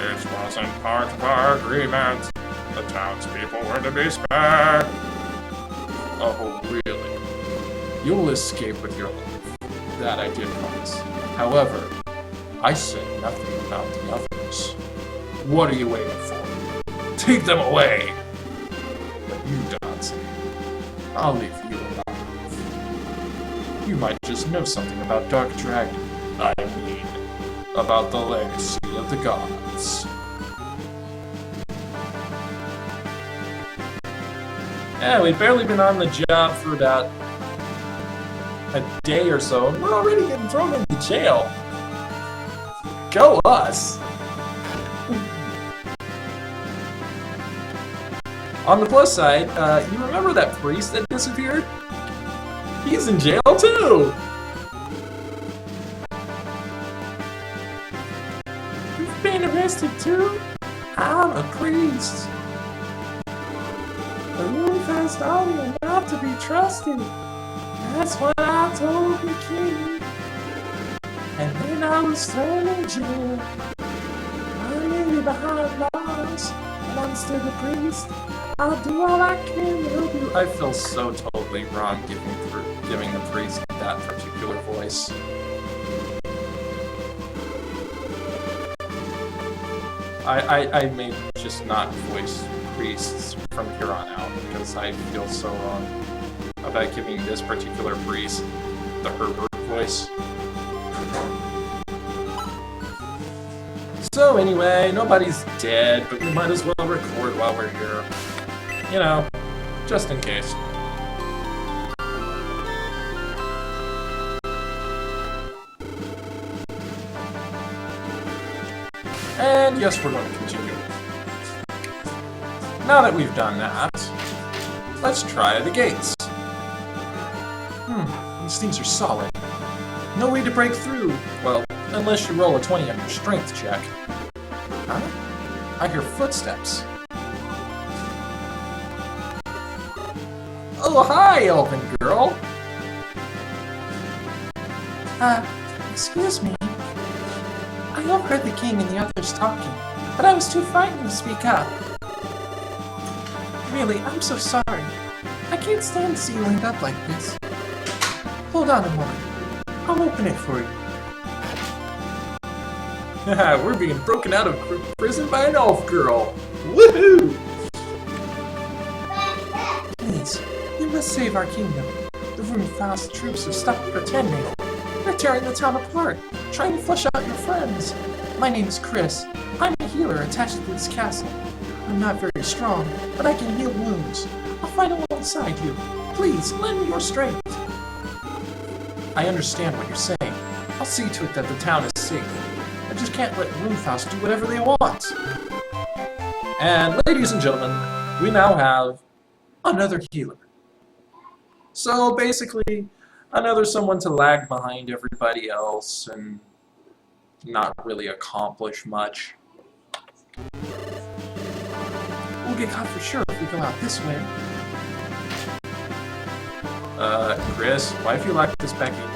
This wasn't part of our agreement. The townspeople were to be spared. Oh, really? You'll escape with your life. That I did promise. However, I said nothing about the others. What are you waiting for? Take them away! But you, Dodson, I'll leave you alive. You might just know something about Dark Dragon. I mean, about the legacy of the gods. Yeah, we've barely been on the job for about a day or so, and we're already getting thrown into jail. Go us! On the plus side, you remember that priest that disappeared? He's in jail too! You've been arrested too? I'm a priest. The rule fast army are not to be trusted. That's what I told the king. And then I was thrown in jail. I'm really behind bars. And I'm still the priest. I'll do all I can to help you. I feel so totally wrong giving the priest that particular voice. I may just not voice priests from here on out because I feel so wrong about giving this particular priest the Herbert voice. So anyway, nobody's dead, but we might as well record while we're here. You know, just in case. And yes, we're going to continue. Now that we've done that, let's try the gates. These things are solid. No way to break through. Well, unless you roll a 20 on your strength check. Huh? I hear footsteps. Oh, hi, elven girl! Excuse me. I overheard the king and the others talking, but I was too frightened to speak up. Really, I'm so sorry. I can't stand to see you end up like this. Hold on a moment. I'll open it for you. We're being broken out of prison by an elf girl! Woohoo! Please, you must save our kingdom. The Runefast troops have stopped pretending. They're tearing the town apart, trying to flush out your friends. My name is Chris. I'm a healer attached to this castle. I'm not very strong, but I can heal wounds. I'll fight alongside you. Please, lend me your strength. I understand what you're saying. I'll see to it that the town is safe. I just can't let Runefast do whatever they want. And ladies and gentlemen, we now have another healer. So basically, another someone to lag behind everybody else and not really accomplish much. We'll get caught for sure if we go out this way. Chris, why have you locked us back in here?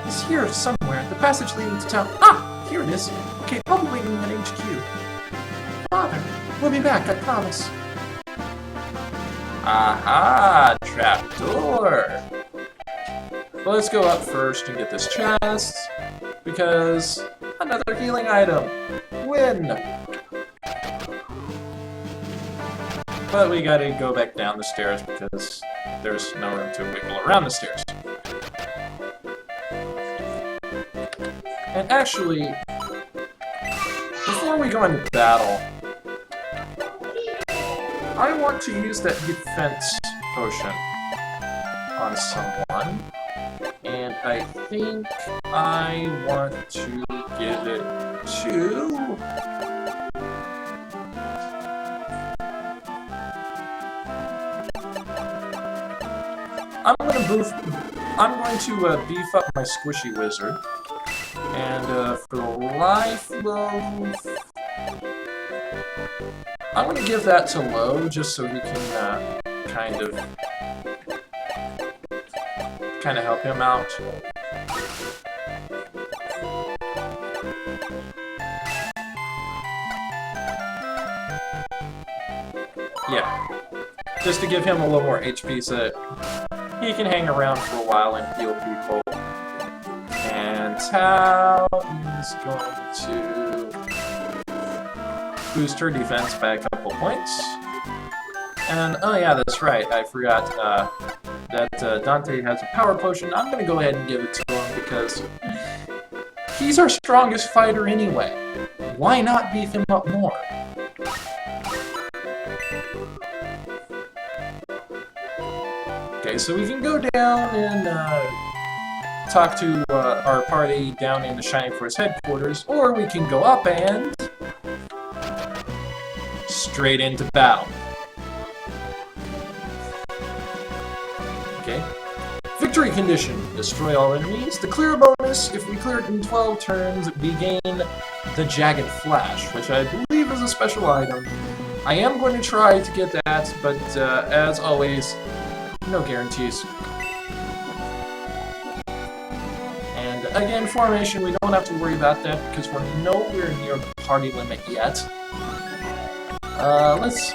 It's here somewhere. The passage leading to town. Ah! Here it is. Okay, I'll be waiting at HQ. Father, we'll be back, I promise. Aha! Trapdoor! Well, let's go up first and get this chest, because another healing item! Win! But we gotta go back down the stairs because there's no room to wiggle around the stairs. And actually, before we go into battle, I want to use that defense potion on someone, and I think I want to give it to... I'm going to beef up my squishy wizard, and for life loaf, I'm going to give that to Lo just so he can kind of help him out. Yeah. Just to give him a little more HP so that he can hang around for a while and heal people. And Tao is going to boost her defense by a couple points. And, oh yeah, that's right, I forgot that Dante has a power potion. I'm gonna go ahead and give it to him because he's our strongest fighter anyway. Why not beef him up more? Okay, so we can go down and talk to our party down in the Shining Force headquarters, or we can go up and straight into battle. Okay. Victory condition. Destroy all enemies. The clear bonus, if we clear it in 12 turns, we gain the Jagged Flash, which I believe is a special item. I am going to try to get that, but as always, no guarantees. And again, formation, we don't have to worry about that because we're nowhere near the party limit yet. Let's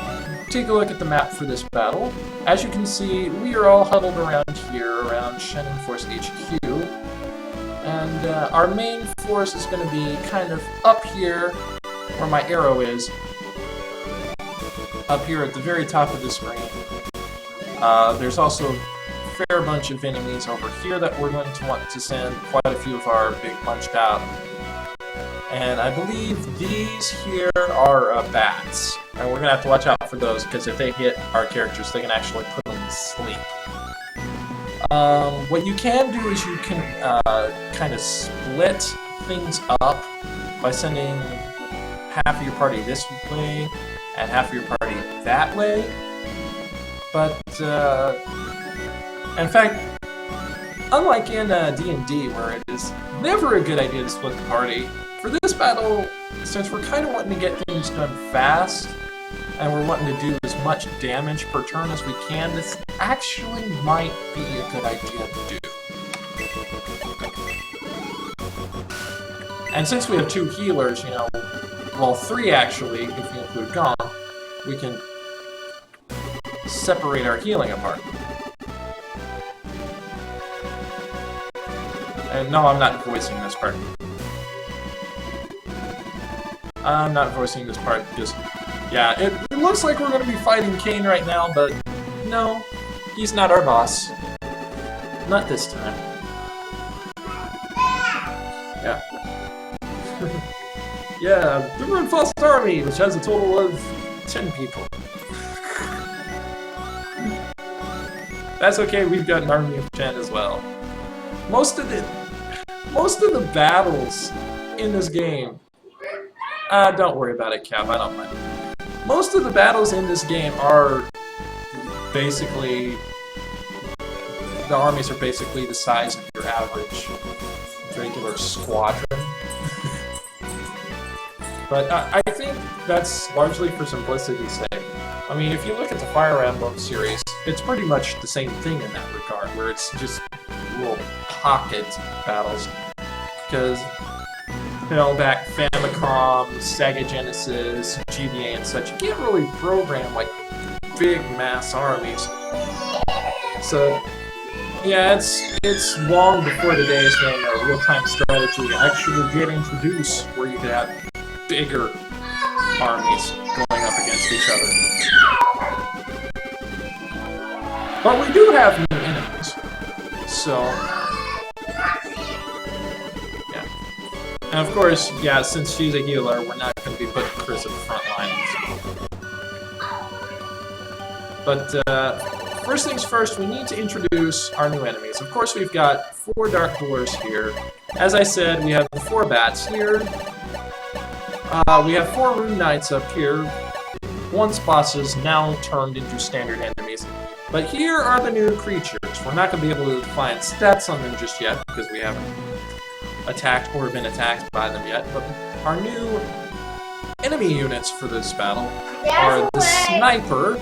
take a look at the map for this battle. As you can see, we are all huddled around here, around Shining Force HQ. And our main force is going to be kind of up here, where my arrow is. Up here at the very top of the screen. There's also a fair bunch of enemies over here that we're going to want to send quite a few of our big punched out. And I believe these here are bats. And we're going to have to watch out for those, because if they hit our characters, they can actually put them to sleep. What you can do is you can kind of split things up by sending half of your party this way and half of your party that way. But, in fact, unlike in D&D, where it is never a good idea to split the party, for this battle, since we're kind of wanting to get things done fast, and we're wanting to do as much damage per turn as we can, this actually might be a good idea to do. And since we have 2 healers, you know, well, 3 actually, if you include Gong, we can separate our healing apart. And no, I'm not voicing this part. I'm not voicing this part because, yeah, it looks like we're going to be fighting Kane right now, but no, he's not our boss. Not this time. Yeah. Yeah, the Rune-Fast Army, which has a total of 10 people. That's okay, we've got an army of 10 as well. Most of the battles in this game, don't worry about it, Cap, I don't mind. Most of the battles in this game are basically, the armies are basically the size of your average regular squadron. But I think that's largely for simplicity's sake. I mean, if you look at the Fire Emblem series, it's pretty much the same thing in that regard, where it's just little pocket battles. Because, you know, back Famicom, Sega Genesis, GBA and such, you can't really program like big mass armies. So, yeah, it's long before the days when real-time strategy actually get introduced, where you could have bigger armies going up against each other. But we do have new enemies, so yeah. And of course, yeah, since she's a healer, we're not going to be putting Chris at the front lines. But first things first, we need to introduce our new enemies. Of course, we've got 4 Dark Dwarves here. As I said, we have the 4 bats here. We have 4 Rune Knights up here. Once bosses, now turned into standard enemies. But here are the new creatures. We're not going to be able to find stats on them just yet, because we haven't attacked or been attacked by them yet. But our new enemy units for this battle are the Sniper,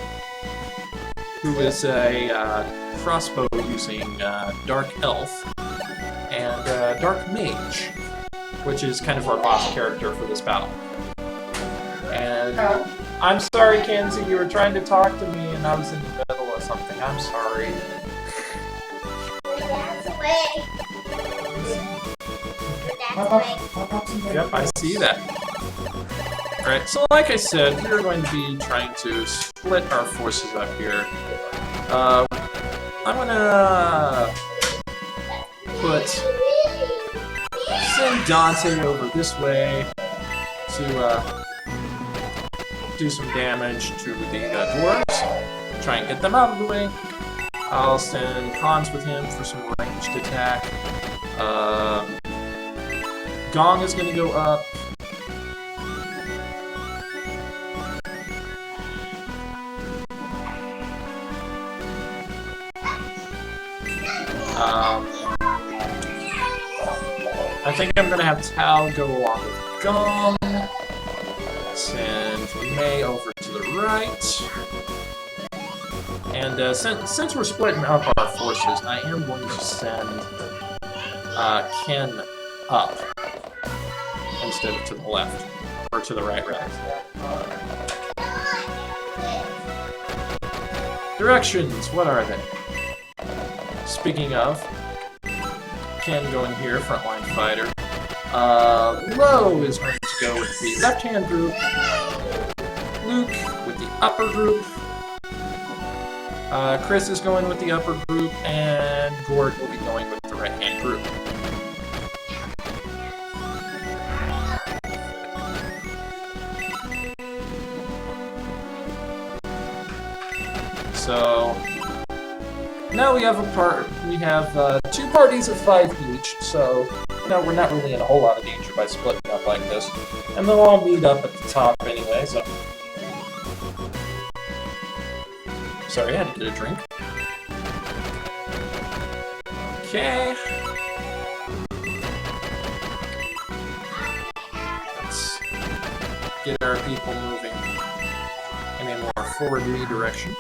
who is a crossbow-using Dark Elf, and Dark Mage, which is kind of our boss character for this battle. And I'm sorry, Kenzie. You were trying to talk to me, and I was in the middle of something. I'm sorry. That's away. That's away. Yep, I see that. Alright, so like I said, we're going to be trying to split our forces up here. I'm gonna send Dante over this way to do some damage to the dwarves. Try and get them out of the way. I'll send Hans with him for some ranged attack. Gong is gonna go up. I think I'm gonna have Tal go along with Gong. Send May over to the right. And since we're splitting up our forces, I am going to send Ken up instead of to the left. Or to the right, rather. Directions, what are they? Speaking of, Ken go in here, frontline fighter. Lo is going to go with the left-hand group. Luke with the upper group. Chris is going with the upper group, and Gord will be going with the right-hand group. So now we have two parties of 5 each, so we're not really in a whole lot of danger by splitting up like this. And they'll all meet up at the top anyway, so... Sorry, I had to get a drink. Okay. Let's get our people moving in a more forwardly direction.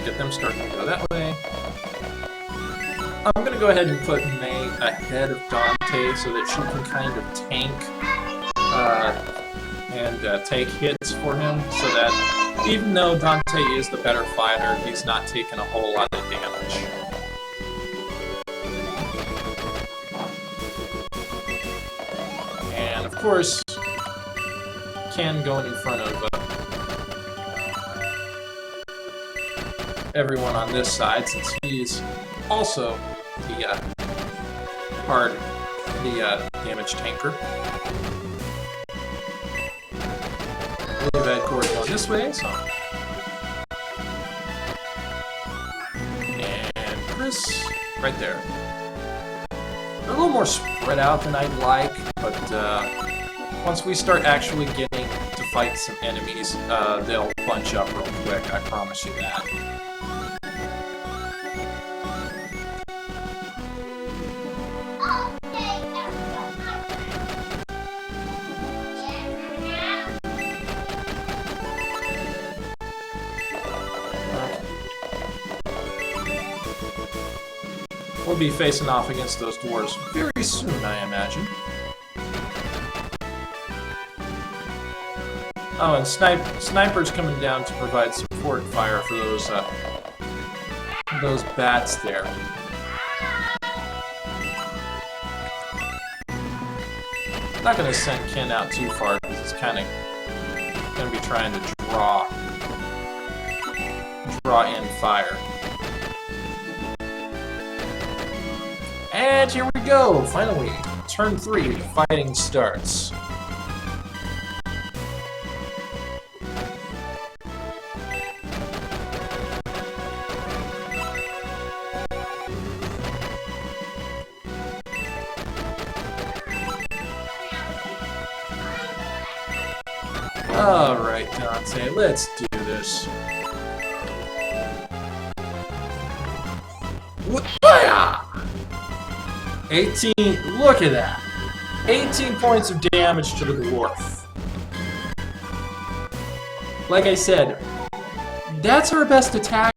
Get them starting to go that way. I'm going to go ahead and put May ahead of Dante so that she can kind of tank and take hits for him, so that even though Dante is the better fighter, he's not taking a whole lot of damage. And of course, Ken going in front of everyone on this side, since he's also the damage tanker. We've had Corey going this way, so. And Chris, right there. They're a little more spread out than I'd like, but once we start actually getting to fight some enemies, they'll bunch up real quick, I promise you that. We'll be facing off against those dwarves very soon, I imagine. Oh, and snipers coming down to provide support fire for those bats there. I'm not going to send Ken out too far because it's kind of going to be trying to draw in fire. And here we go! Finally, turn 3, fighting starts. Alright, Dante, let's do this. What? 18, look at that! 18 points of damage to the dwarf. Like I said, that's our best attack